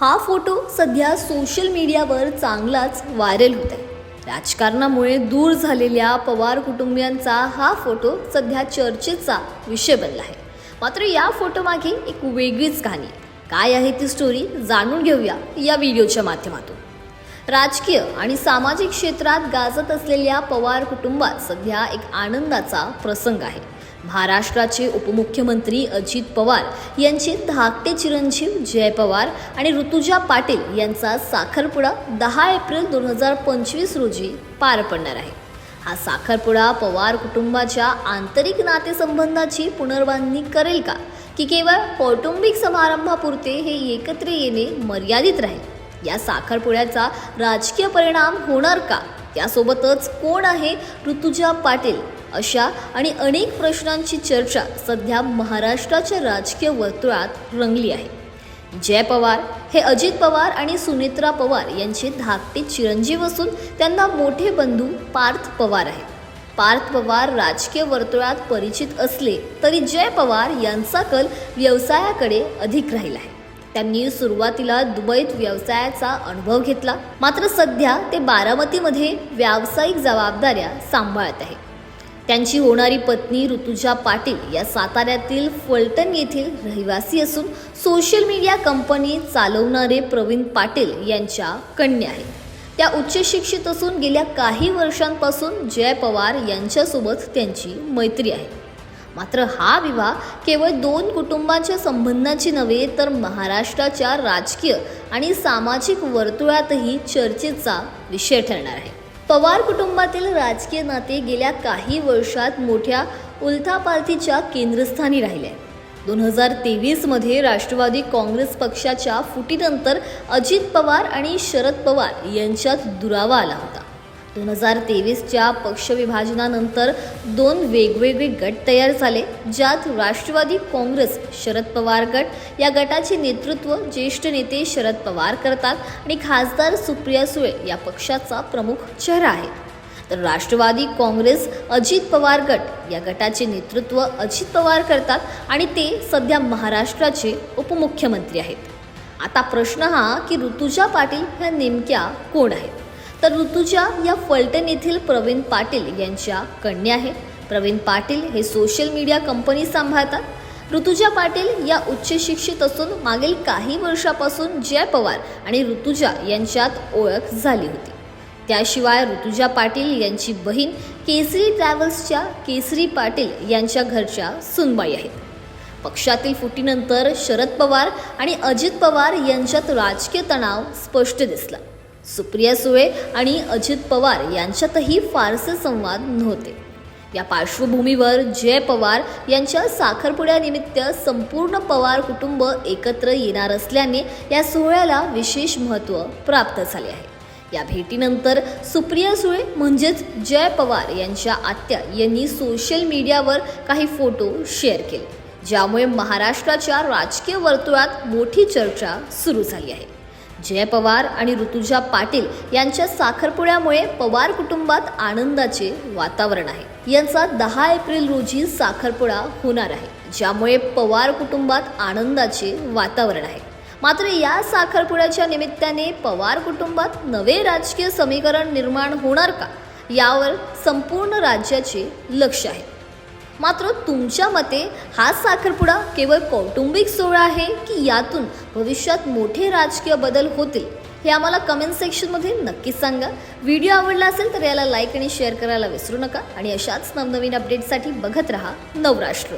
हा फोटो सध्या सोशल मीडियावर चांगलाच व्हायरल होत आहे। राजकारणामुळे दूर झालेल्या पवार कुटुंबियांचा हा फोटो सध्या चर्चेचा विषय बनला आहे। मात्र या फोटोमागे एक वेगळीच कहाणी आहे। काय आहे ती स्टोरी जाणून घेऊया या व्हिडिओच्या माध्यमातून। राजकीय आणि सामाजिक क्षेत्रात गाजत असलेल्या पवार कुटुंबात सध्या एक आनंदाचा प्रसंग आहे। महाराष्ट्राचे उपमुख्यमंत्री अजित पवार यांचे धाकटे चिरंजीव जय पवार आणि ऋतुजा पाटील यांचा साखरपुडा 10 एप्रिल 2025 रोजी पार पडणार आहे। हा साखरपुडा पवार कुटुंबाच्या आंतरिक नातेसंबंधाची पुनर्बांधणी करेल का, की केवळ कौटुंबिक समारंभापुरते हे एकत्र येणे मर्यादित राहील? या साखरपुड्याचा राजकीय परिणाम होणार का? त्यासोबतच कोण आहे ऋतुजा पाटील, अशा आणि अनेक प्रश्नांची चर्चा सध्या महाराष्ट्राच्या राजकीय वर्तुळात रंगली आहे। जय पवार हे अजित पवार आणि सुनेत्रा पवार यांचे धाकटे चिरंजीव असून त्यांना मोठे बंधू पार्थ पवार आहेत। पार्थ पवार राजकीय वर्तुळात परिचित असले तरी जय पवार यांचा कल व्यवसायाकडे अधिक राहिला आहे। त्यांनी सुरुवातीला दुबईत व्यवसायाचा अनुभव घेतला, मात्र सध्या ते बारामतीमध्ये व्यावसायिक जबाबदाऱ्या सांभाळत आहेत। त्यांची होणारी पत्नी ऋतुजा पाटील या साताऱ्यातील फलटण येथील रहिवासी असून सोशल मीडिया कंपनी चालवणारे प्रवीण पाटील यांच्या कन्या आहेत। त्या उच्च शिक्षित असून गेल्या काही वर्षांपासून जय पवार यांच्यासोबत त्यांची मैत्री आहे। मात्र हा विवाह केवळ दोन कुटुंबांच्या संबंधाची नव्हे तर महाराष्ट्राच्या राजकीय आणि सामाजिक वर्तुळातही चर्चेचा विषय ठरणार आहे। पवार कुटुंबातील राजकीय नाते गेल्या काही वर्षात मोठ्या उलथापालथीच्या केंद्रस्थानी राहिले। 2023 मध्ये राष्ट्रवादी काँग्रेस पक्षाच्या फुटीनंतर अजित पवार आणि शरद पवार यांच्यात दुरावा आला होता। 2023च्या पक्षविभाजनानंतर दोन वेगवेगळे गट तयार झाले, ज्यात राष्ट्रवादी काँग्रेस शरद पवार गट या गटाचे नेतृत्व ज्येष्ठ नेते शरद पवार करतात आणि खासदार सुप्रिया सुळे या पक्षाचा प्रमुख चेहरा आहे। तर राष्ट्रवादी काँग्रेस अजित पवार गट या गटाचे नेतृत्व अजित पवार करतात आणि ते सध्या महाराष्ट्राचे उपमुख्यमंत्री आहेत। आता प्रश्न हा की ऋतुजा पाटील ह्या नेमक्या कोण आहेत? तर ऋतुजा या फलटण येथील प्रवीण पाटील यांच्या कन्या आहेत। प्रवीण पाटील हे सोशल मीडिया कंपनी सांभाळतात। ऋतुजा पाटील या उच्च शिक्षित असून मागील काही वर्षापासून जय पवार आणि ऋतुजा यांच्यात ओळख झाली होती। त्याशिवाय ऋतुजा पाटील यांची बहीण केसरी ट्रॅव्हल्सच्या केसरी पाटील यांच्या घरच्या सुनबाई आहेत। पक्षातील फुटीनंतर शरद पवार आणि अजित पवार यांच्यात राजकीय तणाव स्पष्ट दिसला। सुप्रिया सुळे आणि अजित पवार यांच्यातही फारसे संवाद नव्हते। या पार्श्वभूमीवर जय पवार यांच्या साखरपुड्यानिमित्त संपूर्ण पवार कुटुंब एकत्र येणार असल्याने या सोहळ्याला विशेष महत्त्व प्राप्त झाले आहे। या भेटीनंतर सुप्रिया सुळे म्हणजेच जय पवार यांच्या आत्या यांनी सोशल मीडियावर काही फोटो शेअर केले, ज्यामुळे महाराष्ट्राच्या राजकीय वर्तुळात मोठी चर्चा सुरू झाली आहे। जय पवार आणि ऋतुजा पाटील यांच्या साखरपुड्यामुळे पवार कुटुंबात आनंदाचे वातावरण आहे। यांचा 10 एप्रिल रोजी साखरपुडा होणार आहे, ज्यामुळे पवार कुटुंबात आनंदाचे वातावरण आहे। मात्र या साखरपुड्याच्या निमित्ताने पवार कुटुंबात नवे राजकीय समीकरण निर्माण होणार का, यावर संपूर्ण राज्याचे लक्ष आहे। मात्र तुमच्या मते हा साखरपुडा केवळ कौटुंबिक सोहळा आहे, की यातून भविष्यात मोठे राजकीय बदल होतील? हे आम्हाला कमेंट सेक्शनमध्ये नक्कीच सांगा। व्हिडिओ आवडला असेल तर याला लाईक आणि शेअर करायला विसरू नका आणि अशाच नवनवीन अपडेट्ससाठी बघत रहा नवराष्ट्र।